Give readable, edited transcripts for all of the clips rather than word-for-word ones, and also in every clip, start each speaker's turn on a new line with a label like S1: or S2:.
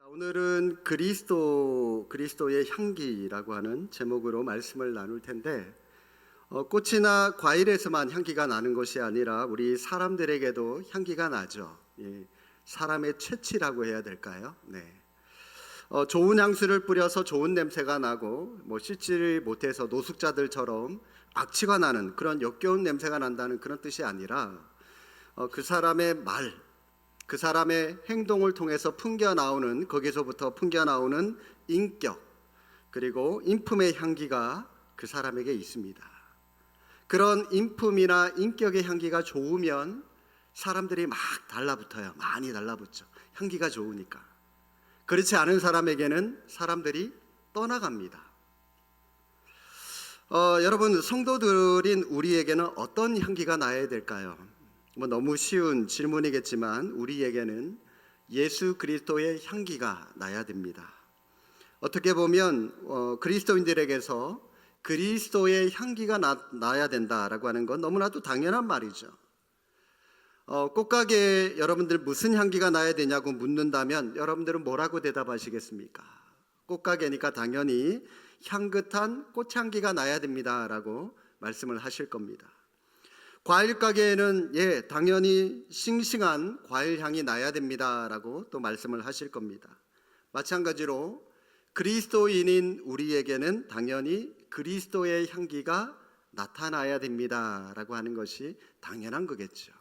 S1: 오늘은 그리스도의 향기라고 하는 제목으로 말씀을 나눌 텐데, 꽃이나 과일에서만 향기가 나는 것이 아니라 우리 사람들에게도 향기가 나죠. 사람의 채취라고 해야 될까요? 네. 좋은 향수를 뿌려서 좋은 냄새가 나고, 씻지 못해서 노숙자들처럼 악취가 나는 그런 역겨운 냄새가 난다는 그런 뜻이 아니라, 그 사람의 말, 그 사람의 행동을 통해서 거기서부터 풍겨 나오는 인격, 그리고 인품의 향기가 그 사람에게 있습니다. 그런 인품이나 인격의 향기가 좋으면 사람들이 막 달라붙어요. 많이 달라붙죠. 향기가 좋으니까. 그렇지 않은 사람에게는 사람들이 떠나갑니다. 여러분, 성도들인 우리에게는 어떤 향기가 나야 될까요? 너무 쉬운 질문이겠지만 우리에게는 예수 그리스도의 향기가 나야 됩니다. 어떻게 보면 그리스도인들에게서 그리스도의 향기가 나야 된다라고 하는 건 너무나도 당연한 말이죠. 꽃가게에 여러분들 무슨 향기가 나야 되냐고 묻는다면 여러분들은 뭐라고 대답하시겠습니까? 꽃가게니까 당연히 향긋한 꽃향기가 나야 됩니다라고 말씀을 하실 겁니다. 과일 가게에는 당연히 싱싱한 과일 향이 나야 됩니다라고 또 말씀을 하실 겁니다. 마찬가지로 그리스도인인 우리에게는 당연히 그리스도의 향기가 나타나야 됩니다라고 하는 것이 당연한 거겠죠.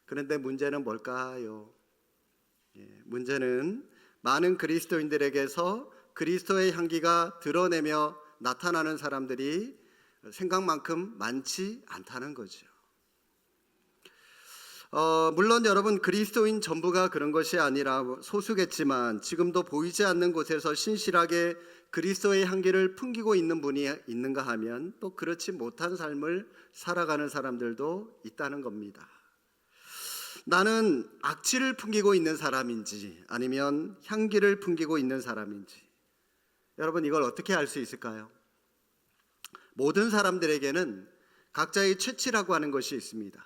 S1: 그런데 문제는 뭘까요? 문제는 많은 그리스도인들에게서 그리스도의 향기가 드러내며 나타나는 사람들이 생각만큼 많지 않다는 거죠. 물론 여러분, 그리스도인 전부가 그런 것이 아니라 소수겠지만 지금도 보이지 않는 곳에서 신실하게 그리스도의 향기를 풍기고 있는 분이 있는가 하면 또 그렇지 못한 삶을 살아가는 사람들도 있다는 겁니다. 나는 악취를 풍기고 있는 사람인지 아니면 향기를 풍기고 있는 사람인지, 여러분, 이걸 어떻게 알 수 있을까요? 모든 사람들에게는 각자의 채취라고 하는 것이 있습니다.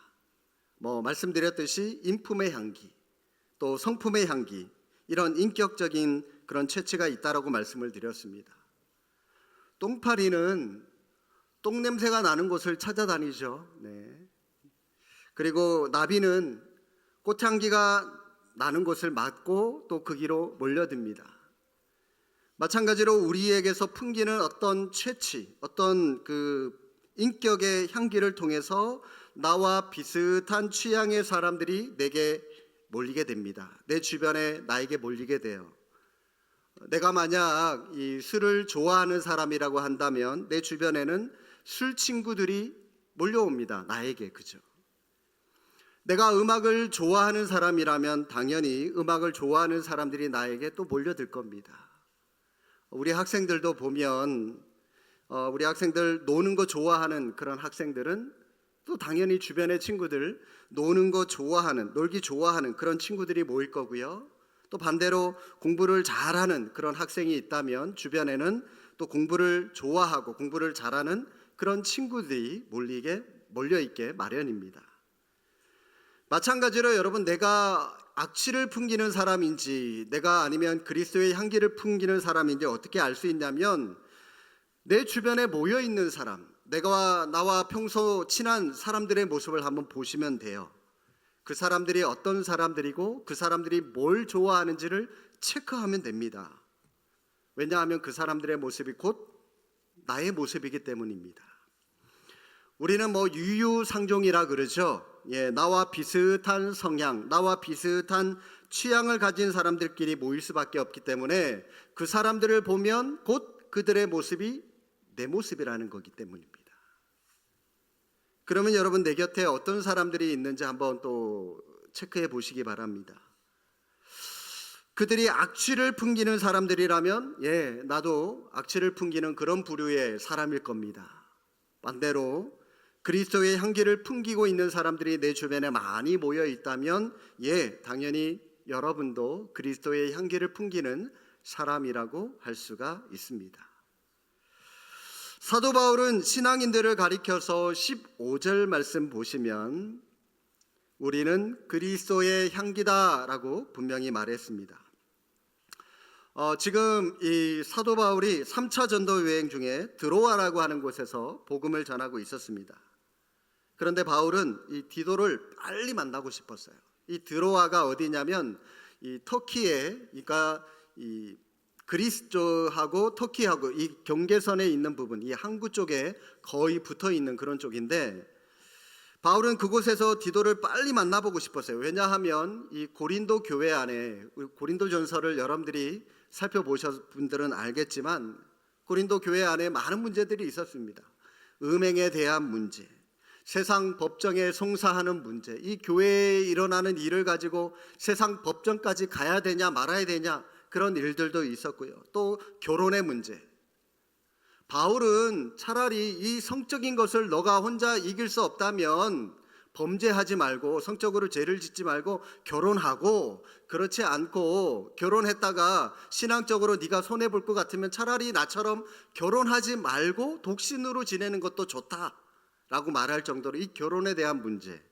S1: 말씀드렸듯이 인품의 향기, 또 성품의 향기, 이런 인격적인 그런 채취가 있다라고 말씀을 드렸습니다. 똥파리는 똥냄새가 나는 곳을 찾아다니죠. 그리고 나비는 꽃향기가 나는 곳을 맡고 또 그 길로 몰려듭니다. 마찬가지로 우리에게서 풍기는 어떤 채취, 어떤 그 인격의 향기를 통해서 나와 비슷한 취향의 사람들이 내게 몰리게 됩니다. 내 주변에 나에게 몰리게 돼요. 내가 만약 이 술을 좋아하는 사람이라고 한다면 내 주변에는 술 친구들이 몰려옵니다. 나에게, 그죠? 내가 음악을 좋아하는 사람이라면 당연히 음악을 좋아하는 사람들이 나에게 또 몰려들 겁니다. 우리 학생들도 보면 우리 학생들 노는 거 좋아하는 그런 학생들은 또 당연히 주변의 친구들, 노는 거 좋아하는, 놀기 좋아하는 그런 친구들이 모일 거고요. 또 반대로 공부를 잘하는 그런 학생이 있다면 주변에는 또 공부를 좋아하고 공부를 잘하는 그런 친구들이 몰려있게 마련입니다. 마찬가지로 여러분, 내가 악취를 풍기는 사람인지 내가 아니면 그리스도의 향기를 풍기는 사람인지 어떻게 알 수 있냐면 내 주변에 모여있는 사람, 나와 평소 친한 사람들의 모습을 한번 보시면 돼요. 그 사람들이 어떤 사람들이고 그 사람들이 뭘 좋아하는지를 체크하면 됩니다. 왜냐하면 그 사람들의 모습이 곧 나의 모습이기 때문입니다. 우리는 유유상종이라 그러죠. 나와 비슷한 성향, 나와 비슷한 취향을 가진 사람들끼리 모일 수밖에 없기 때문에 그 사람들을 보면 곧 그들의 모습이 내 모습이라는 거기 때문입니다. 그러면 여러분, 내 곁에 어떤 사람들이 있는지 한번 또 체크해 보시기 바랍니다. 그들이 악취를 풍기는 사람들이라면 나도 악취를 풍기는 그런 부류의 사람일 겁니다. 반대로 그리스도의 향기를 풍기고 있는 사람들이 내 주변에 많이 모여 있다면 당연히 여러분도 그리스도의 향기를 풍기는 사람이라고 할 수가 있습니다. 사도 바울은 신앙인들을 가리켜서 15절 말씀 보시면 우리는 그리스도의 향기다라고 분명히 말했습니다. 지금 이 사도 바울이 3차 전도 여행 중에 드로아라고 하는 곳에서 복음을 전하고 있었습니다. 그런데 바울은 이 디도를 빨리 만나고 싶었어요. 이 드로아가 어디냐면 이 터키에, 그러니까 이 그리스 쪽하고 터키하고 이 경계선에 있는 부분, 이 항구 쪽에 거의 붙어 있는 그런 쪽인데, 바울은 그곳에서 디도를 빨리 만나보고 싶었어요. 왜냐하면 이 고린도 교회 안에, 고린도전서를 여러분들이 살펴보신 분들은 알겠지만 고린도 교회 안에 많은 문제들이 있었습니다. 음행에 대한 문제, 세상 법정에 송사하는 문제, 이 교회에 일어나는 일을 가지고 세상 법정까지 가야 되냐 말아야 되냐, 그런 일들도 있었고요. 또 결혼의 문제. 바울은 차라리 이 성적인 것을 너가 혼자 이길 수 없다면 범죄하지 말고, 성적으로 죄를 짓지 말고 결혼하고, 그렇지 않고 결혼했다가 신앙적으로 네가 손해볼 것 같으면 차라리 나처럼 결혼하지 말고 독신으로 지내는 것도 좋다라고 말할 정도로 이 결혼에 대한 문제,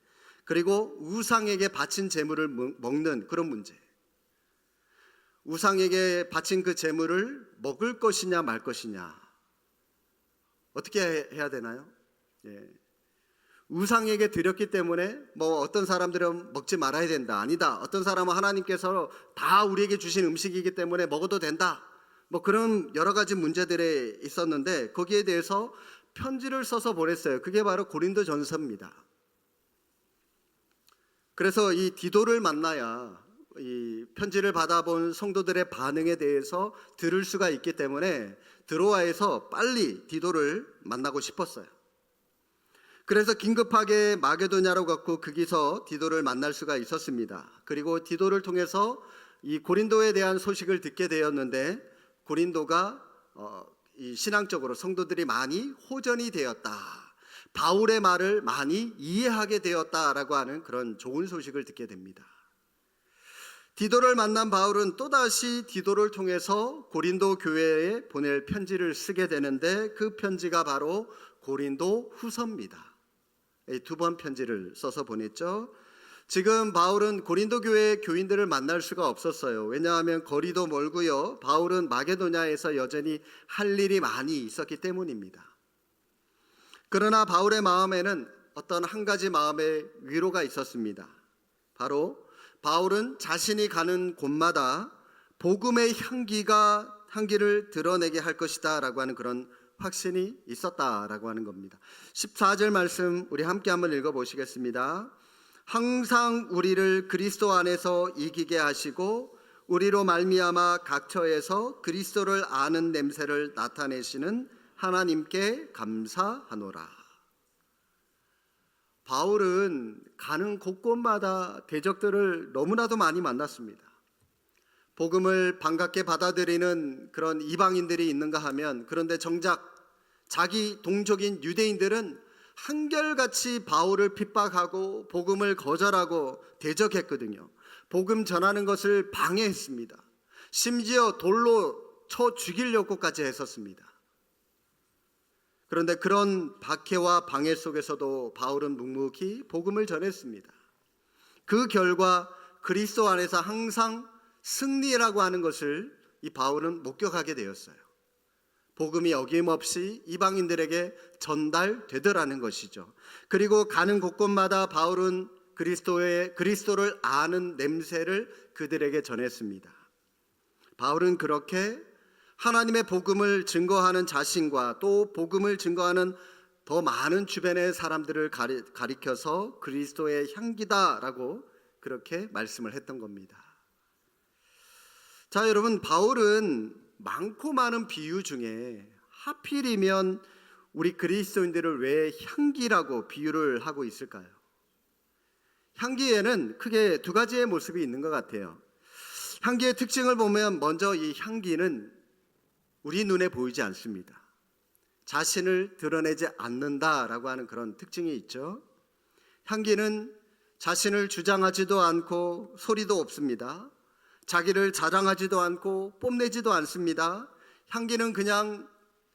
S1: 그리고 우상에게 바친 제물을 먹는 그런 문제, 우상에게 바친 그 제물을 먹을 것이냐 말 것이냐, 어떻게 해야 되나요? 우상에게 드렸기 때문에 뭐 어떤 사람들은 먹지 말아야 된다, 아니다, 어떤 사람은 하나님께서 다 우리에게 주신 음식이기 때문에 먹어도 된다, 뭐 그런 여러 가지 문제들이 있었는데 거기에 대해서 편지를 써서 보냈어요. 그게 바로 고린도전서입니다. 그래서 이 디도를 만나야 이 편지를 받아본 성도들의 반응에 대해서 들을 수가 있기 때문에 드로아에서 빨리 디도를 만나고 싶었어요. 그래서 긴급하게 마게도냐로 갔고 거기서 디도를 만날 수가 있었습니다. 그리고 디도를 통해서 이 고린도에 대한 소식을 듣게 되었는데, 고린도가 이 신앙적으로 성도들이 많이 호전이 되었다, 바울의 말을 많이 이해하게 되었다라고 하는 그런 좋은 소식을 듣게 됩니다. 디도를 만난 바울은 또다시 디도를 통해서 고린도 교회에 보낼 편지를 쓰게 되는데, 그 편지가 바로 고린도 후서입니다. 두 번 편지를 써서 보냈죠. 지금 바울은 고린도 교회 교인들을 만날 수가 없었어요. 왜냐하면 거리도 멀고요, 바울은 마게도냐에서 여전히 할 일이 많이 있었기 때문입니다. 그러나 바울의 마음에는 어떤 한 가지 마음의 위로가 있었습니다. 바로 바울은 자신이 가는 곳마다 복음의 향기를 드러내게 할 것이다 라고 하는 그런 확신이 있었다라고 하는 겁니다. 14절 말씀 우리 함께 한번 읽어보시겠습니다. 항상 우리를 그리스도 안에서 이기게 하시고 우리로 말미암아 각 처에서 그리스도를 아는 냄새를 나타내시는 하나님께 감사하노라. 바울은 가는 곳곳마다 대적들을 너무나도 많이 만났습니다. 복음을 반갑게 받아들이는 그런 이방인들이 있는가 하면, 그런데 정작 자기 동족인 유대인들은 한결같이 바울을 핍박하고 복음을 거절하고 대적했거든요. 복음 전하는 것을 방해했습니다. 심지어 돌로 쳐 죽이려고까지 했었습니다. 그런데 그런 박해와 방해 속에서도 바울은 묵묵히 복음을 전했습니다. 그 결과 그리스도 안에서 항상 승리라고 하는 것을 이 바울은 목격하게 되었어요. 복음이 어김없이 이방인들에게 전달되더라는 것이죠. 그리고 가는 곳곳마다 바울은 그리스도를 아는 냄새를 그들에게 전했습니다. 바울은 그렇게 하나님의 복음을 증거하는 자신과 또 복음을 증거하는 더 많은 주변의 사람들을 가리켜서 그리스도의 향기다라고 그렇게 말씀을 했던 겁니다. 자, 여러분, 바울은 많고 많은 비유 중에 하필이면 우리 그리스도인들을 왜 향기라고 비유를 하고 있을까요? 향기에는 크게 두 가지의 모습이 있는 것 같아요. 향기의 특징을 보면 먼저 이 향기는 우리 눈에 보이지 않습니다. 자신을 드러내지 않는다라고 하는 그런 특징이 있죠. 향기는 자신을 주장하지도 않고 소리도 없습니다. 자기를 자랑하지도 않고 뽐내지도 않습니다. 향기는 그냥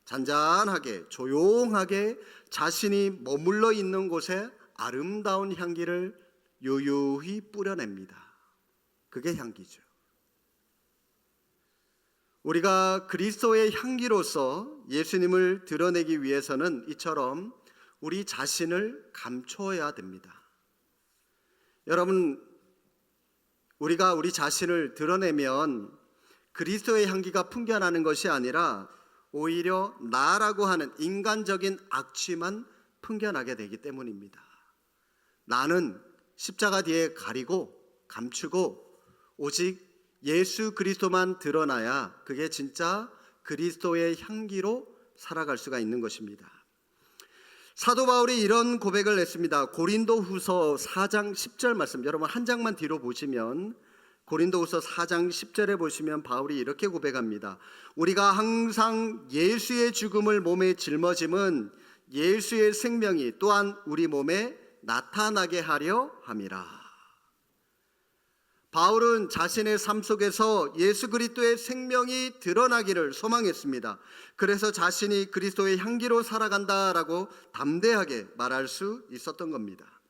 S1: 잔잔하게 조용하게 자신이 머물러 있는 곳에 아름다운 향기를 요요히 뿌려냅니다. 그게 향기죠. 우리가 그리스도의 향기로서 예수님을 드러내기 위해서는 이처럼 우리 자신을 감추어야 됩니다. 여러분, 우리가 우리 자신을 드러내면 그리스도의 향기가 풍겨나는 것이 아니라 오히려 나라고 하는 인간적인 악취만 풍겨나게 되기 때문입니다. 나는 십자가 뒤에 가리고 감추고 오직 예수 그리스도만 드러나야 그게 진짜 그리스도의 향기로 살아갈 수가 있는 것입니다. 사도 바울이 이런 고백을 했습니다. 고린도후서 4장 10절 말씀, 여러분 한 장만 뒤로 보시면 고린도후서 4장 10절에 보시면 바울이 이렇게 고백합니다. 우리가 항상 예수의 죽음을 몸에 짊어짐은 예수의 생명이 또한 우리 몸에 나타나게 하려 함이라. 바울은 자신의 삶 속에서 예수 그리스도의 생명이 드러나기를 소망했습니다. 그래서 자신이 그리스도의 향기로 살아간다라고 담대하게 말할 수 있었던 겁니다.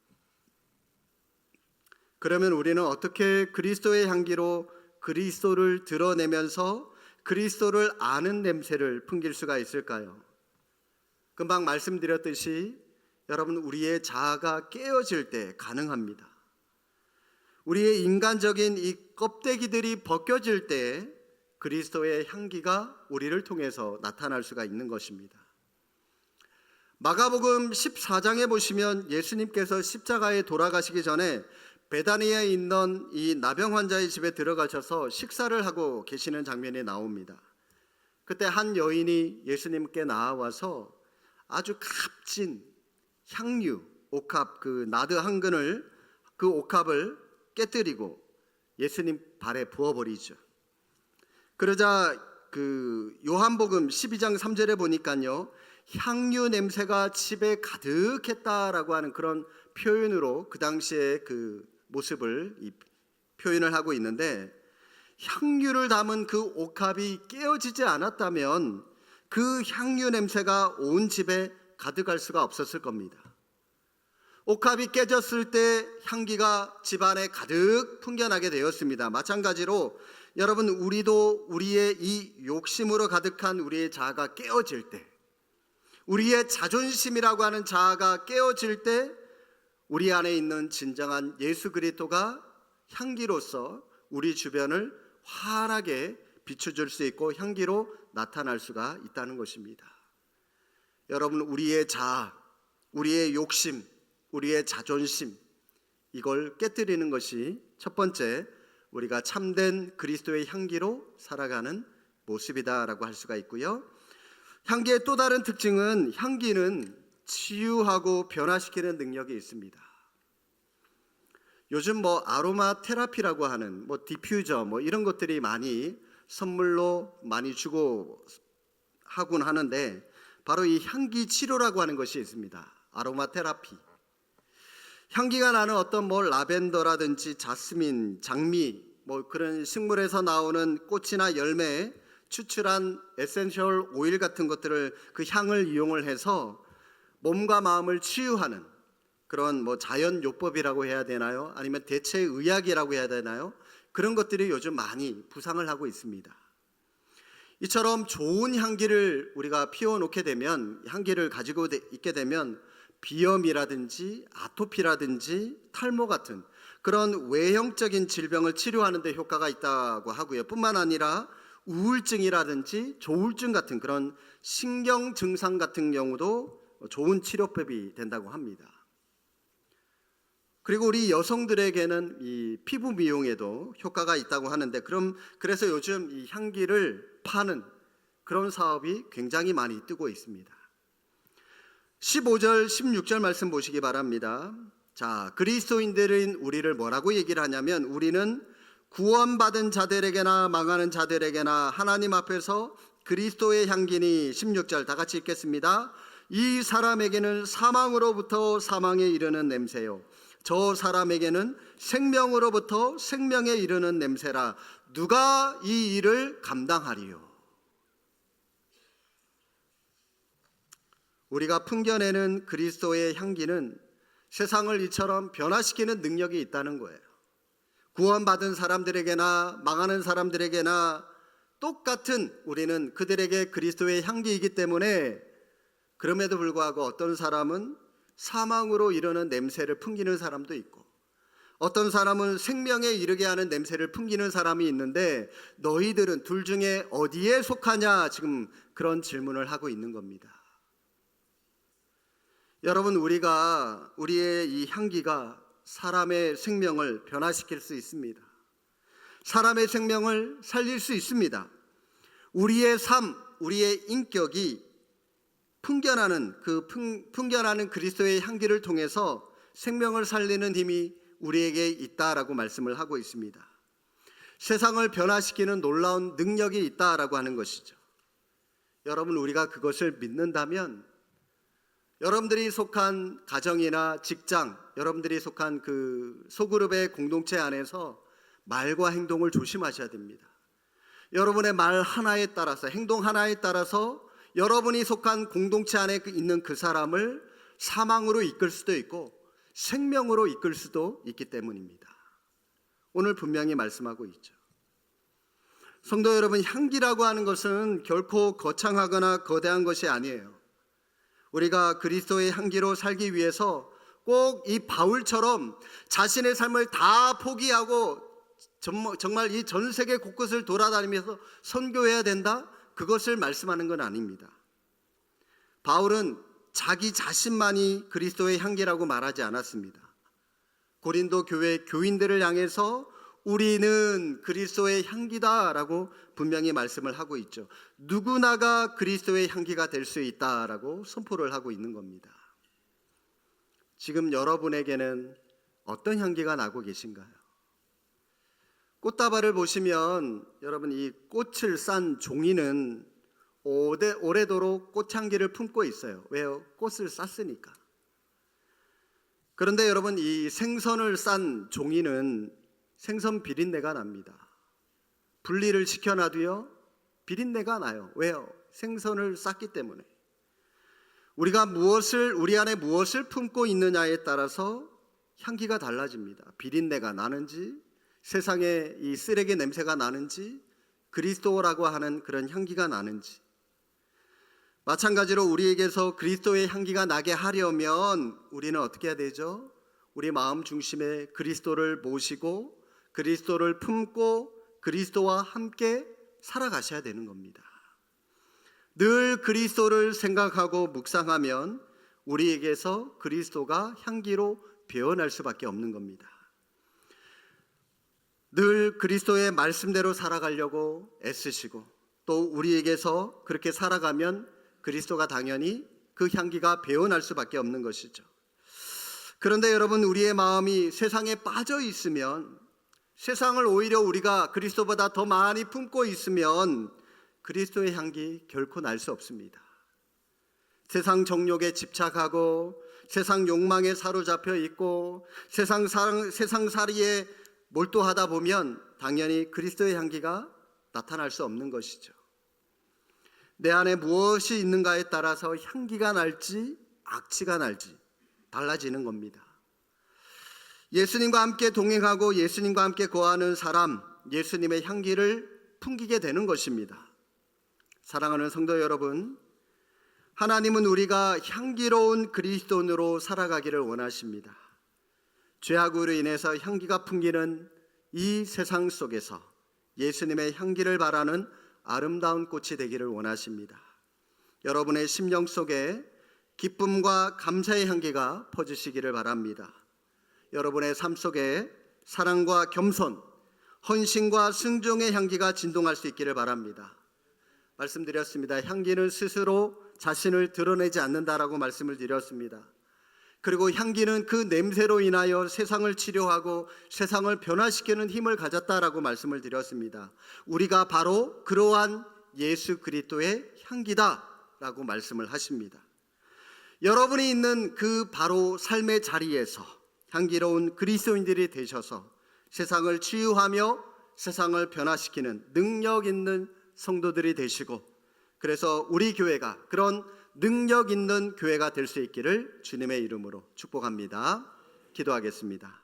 S1: 그러면 우리는 어떻게 그리스도의 향기로 그리스도를 드러내면서 그리스도를 아는 냄새를 풍길 수가 있을까요? 금방 말씀드렸듯이 여러분, 우리의 자아가 깨어질 때 가능합니다. 우리의 인간적인 이 껍데기들이 벗겨질 때 그리스도의 향기가 우리를 통해서 나타날 수가 있는 것입니다. 마가복음 14장에 보시면 예수님께서 십자가에 돌아가시기 전에 베다니아에 있는 이 나병 환자의 집에 들어가셔서 식사를 하고 계시는 장면이 나옵니다. 그때 한 여인이 예수님께 나와서 아주 값진 향유, 옥합, 그 나드 한 근을, 그 옥합을 깨뜨리고 예수님 발에 부어버리죠. 그러자 그 요한복음 12장 3절에 보니까요, 향유 냄새가 집에 가득했다라고 하는 그런 표현으로 그 당시에 그 모습을 표현을 하고 있는데, 향유를 담은 그 옥합이 깨어지지 않았다면 그 향유 냄새가 온 집에 가득할 수가 없었을 겁니다. 옥합이 깨졌을 때 향기가 집안에 가득 풍겨나게 되었습니다. 마찬가지로 여러분, 우리도 우리의 이 욕심으로 가득한 우리의 자아가 깨어질 때, 우리의 자존심이라고 하는 자아가 깨어질 때 우리 안에 있는 진정한 예수 그리스도가 향기로서 우리 주변을 환하게 비춰줄 수 있고 향기로 나타날 수가 있다는 것입니다. 여러분, 우리의 자아, 우리의 욕심, 우리의 자존심, 이걸 깨뜨리는 것이 첫 번째 우리가 참된 그리스도의 향기로 살아가는 모습이다라고 할 수가 있고요. 향기의 또 다른 특징은 향기는 치유하고 변화시키는 능력이 있습니다. 요즘 아로마 테라피라고 하는 디퓨저 이런 것들이 많이 선물로 많이 주고 하곤 하는데, 바로 이 향기 치료라고 하는 것이 있습니다. 아로마 테라피. 향기가 나는 어떤 라벤더라든지 자스민, 장미 그런 식물에서 나오는 꽃이나 열매에 추출한 에센셜 오일 같은 것들을, 그 향을 이용을 해서 몸과 마음을 치유하는 그런 자연요법이라고 해야 되나요? 아니면 대체의학이라고 해야 되나요? 그런 것들이 요즘 많이 부상을 하고 있습니다. 이처럼 좋은 향기를 우리가 피워놓게 되면, 향기를 가지고 있게 되면 비염이라든지 아토피라든지 탈모 같은 그런 외형적인 질병을 치료하는 데 효과가 있다고 하고요. 뿐만 아니라 우울증이라든지 조울증 같은 그런 신경 증상 같은 경우도 좋은 치료법이 된다고 합니다. 그리고 우리 여성들에게는 이 피부 미용에도 효과가 있다고 하는데, 그래서 요즘 이 향기를 파는 그런 사업이 굉장히 많이 뜨고 있습니다. 15절 16절 말씀 보시기 바랍니다. 자, 그리스도인들인 우리를 뭐라고 얘기를 하냐면, 우리는 구원받은 자들에게나 망하는 자들에게나 하나님 앞에서 그리스도의 향기니, 16절 다 같이 읽겠습니다. 이 사람에게는 사망으로부터 사망에 이르는 냄새요, 저 사람에게는 생명으로부터 생명에 이르는 냄새라. 누가 이 일을 감당하리요? 우리가 풍겨내는 그리스도의 향기는 세상을 이처럼 변화시키는 능력이 있다는 거예요. 구원받은 사람들에게나 망하는 사람들에게나 똑같은 우리는 그들에게 그리스도의 향기이기 때문에 그럼에도 불구하고 어떤 사람은 사망으로 이르는 냄새를 풍기는 사람도 있고 어떤 사람은 생명에 이르게 하는 냄새를 풍기는 사람이 있는데 너희들은 둘 중에 어디에 속하냐 지금 그런 질문을 하고 있는 겁니다. 여러분 우리의 이 향기가 사람의 생명을 변화시킬 수 있습니다. 사람의 생명을 살릴 수 있습니다. 우리의 삶, 우리의 인격이 풍겨나는 그리스도의 향기를 통해서 생명을 살리는 힘이 우리에게 있다라고 말씀을 하고 있습니다. 세상을 변화시키는 놀라운 능력이 있다라고 하는 것이죠. 여러분 우리가 그것을 믿는다면 여러분들이 속한 가정이나 직장, 여러분들이 속한 그 소그룹의 공동체 안에서 말과 행동을 조심하셔야 됩니다. 여러분의 말 하나에 따라서 행동 하나에 따라서 여러분이 속한 공동체 안에 있는 그 사람을 사망으로 이끌 수도 있고 생명으로 이끌 수도 있기 때문입니다. 오늘 분명히 말씀하고 있죠. 성도 여러분, 향기라고 하는 것은 결코 거창하거나 거대한 것이 아니에요. 우리가 그리스도의 향기로 살기 위해서 꼭 이 바울처럼 자신의 삶을 다 포기하고 정말 이 전 세계 곳곳을 돌아다니면서 선교해야 된다? 그것을 말씀하는 건 아닙니다. 바울은 자기 자신만이 그리스도의 향기라고 말하지 않았습니다. 고린도 교회 교인들을 향해서 우리는 그리스도의 향기다라고 분명히 말씀을 하고 있죠. 누구나가 그리스도의 향기가 될 수 있다라고 선포를 하고 있는 겁니다. 지금 여러분에게는 어떤 향기가 나고 계신가요? 꽃다발을 보시면 여러분 이 꽃을 싼 종이는 오래도록 꽃향기를 품고 있어요. 왜요? 꽃을 쌌으니까. 그런데 여러분 이 생선을 싼 종이는 생선 비린내가 납니다. 분리를 시켜놔도요 비린내가 나요. 왜요? 생선을 쌌기 때문에. 우리가 우리 안에 무엇을 품고 있느냐에 따라서 향기가 달라집니다. 비린내가 나는지 세상에 이 쓰레기 냄새가 나는지 그리스도라고 하는 그런 향기가 나는지. 마찬가지로 우리에게서 그리스도의 향기가 나게 하려면 우리는 어떻게 해야 되죠? 우리 마음 중심에 그리스도를 모시고 그리스도를 품고 그리스도와 함께 살아가셔야 되는 겁니다. 늘 그리스도를 생각하고 묵상하면 우리에게서 그리스도가 향기로 배어날 수밖에 없는 겁니다. 늘 그리스도의 말씀대로 살아가려고 애쓰시고 또 우리에게서 그렇게 살아가면 그리스도가 당연히 그 향기가 배어날 수밖에 없는 것이죠. 그런데 여러분 우리의 마음이 세상에 빠져 있으면 세상을 오히려 우리가 그리스도보다 더 많이 품고 있으면 그리스도의 향기 결코 날 수 없습니다. 세상 정욕에 집착하고 세상 욕망에 사로잡혀 있고 세상살이에 몰두하다 보면 당연히 그리스도의 향기가 나타날 수 없는 것이죠. 내 안에 무엇이 있는가에 따라서 향기가 날지 악취가 날지 달라지는 겁니다. 예수님과 함께 동행하고 예수님과 함께 거하는 사람, 예수님의 향기를 풍기게 되는 것입니다. 사랑하는 성도 여러분, 하나님은 우리가 향기로운 그리스도인으로 살아가기를 원하십니다. 죄악으로 인해서 향기가 풍기는 이 세상 속에서 예수님의 향기를 바라는 아름다운 꽃이 되기를 원하십니다. 여러분의 심령 속에 기쁨과 감사의 향기가 퍼지시기를 바랍니다. 여러분의 삶 속에 사랑과 겸손, 헌신과 순종의 향기가 진동할 수 있기를 바랍니다. 말씀드렸습니다. 향기는 스스로 자신을 드러내지 않는다라고 말씀을 드렸습니다. 그리고 향기는 그 냄새로 인하여 세상을 치료하고 세상을 변화시키는 힘을 가졌다라고 말씀을 드렸습니다. 우리가 바로 그러한 예수 그리스도의 향기다라고 말씀을 하십니다. 여러분이 있는 그 바로 삶의 자리에서 향기로운 그리스도인들이 되셔서 세상을 치유하며 세상을 변화시키는 능력 있는 성도들이 되시고 그래서 우리 교회가 그런 능력 있는 교회가 될 수 있기를 주님의 이름으로 축복합니다. 기도하겠습니다.